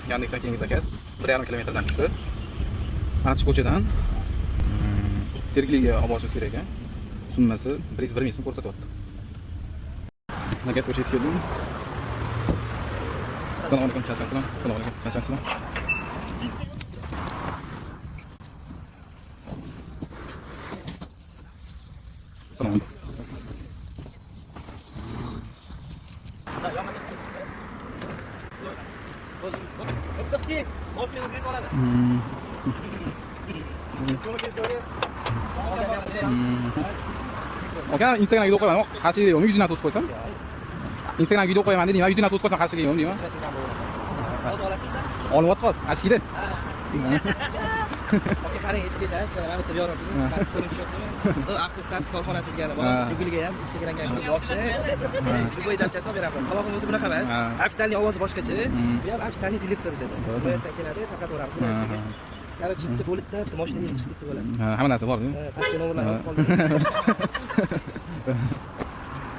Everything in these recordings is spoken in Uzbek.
Yandexdan keyingi zakaz 1,5 kilometrdan tushdi. Achchiq ko'chadan Sergeliga olib borishimiz kerak ekan. Summasi 101 ming so'm ko'rsatyapti. Zakaz o'sha yetib keldim. Assalomu alaykum, charchaysizmi? Assalomu alaykum, charchaysizmi? Assalomu alaykum. Aka, Instagram video qo'yaman. Qarshiga deyman, yuzini to'sib qo'ysam. Instagram video qo'yaman dedim, yuzini to'sib qo'ysam qarshiga deyman. Hozir olasizmi? Olyapmiz, achkida. Aka, qarang, etiketa, sizlar ham bitta yo'qing. Avtostart korxonasiga bor. Google'ga ham, Instagramga ham yozsa, любой zapchasi olib beraman. Talog'im o'zi bunaqa emas. Ofitsialniy ovozi boshqacha. Bu ham ofitsialniy direktor bizada. Bu yerdan keladi, taqatoramiz. Короче, bitta bo'libda, bitta mashina yig'ib chiqib ketsa bo'ladi. Ha, hamma narsa bor-ku. Pastga nomerlar yozib qoldim.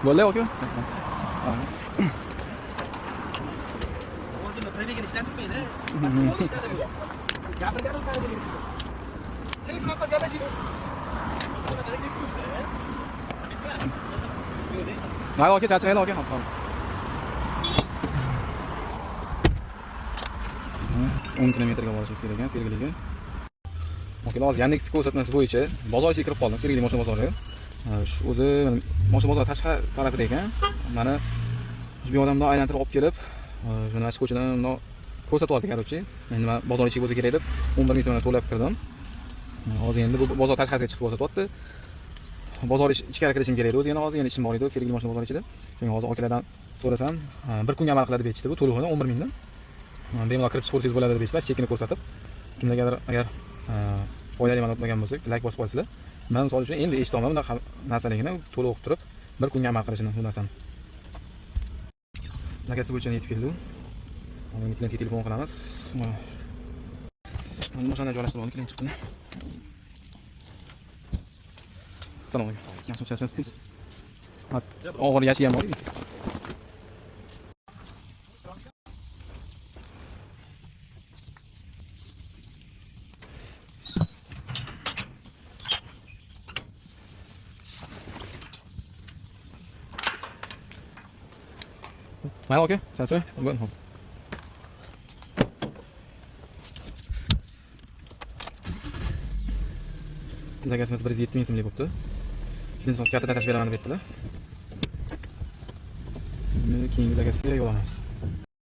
Bo'ldi, aka. O'zimni provigini ishlatmaydi. Gapirganim qanday bo'ladi? Keling, qanaqa gaplashing? Mayli, aka, charchamaydi, aka. Xo'p. 10 kilometrga borishimiz kerak ekan Sergeliga. Okey, hozir Yandex ko'rsatmasi bo'yicha bozor ichiga kirib qoldim, Sergeli mashina bozori. Shu o'zi mashina bozori tashqi tarafida ekan. Mana shu odamni aylantirib olib kelib, mana shu ko'chadan ko'rsatyapti, короче. Endi men bozor ichiga o'zi kerak deb 11 ming so'mdan to'lab kirdim. Hozir endi bu bozor tashqarisiga chiqib ko'rsatyapti. Bozor ichkariga kirishim kerak edi. O'zi yana hozir ishim bor edi, Sergeli mashina bozori ichida. Shunga hozir akalardan so'rasam, bir kunga amal qiladi deb aytishdi bu to'lovini 11 mingdan. Bemalol kirib chiqaversangiz bo'ladi deb aytishlar, chekini ko'rsatib. Kimlargadir agar foydali ma'lumot olgan bo'lsak, like bosib qo'ysizlar. Men misol uchun endi eshitaman bunaqa narsaligini to'liq o'qib turib, bir kunga amal qilishini bu narsani. Zakasi bo'yicha yetib keldi. Hozir klientga telefon qilamiz. Mana mashina joylashtirib klient chiqdi. Assalomu alaykum. Yaxshi charchasiz. Og'ir yashi ham bor. Mayli, aka, charchoy. Bo'ldi. Zakasimiz 107 ming so'mlik bo'libdi. Keyin so'z kartadan tashib beraman deb aytdilar. Keyingi zakasiga yo'l olamiz.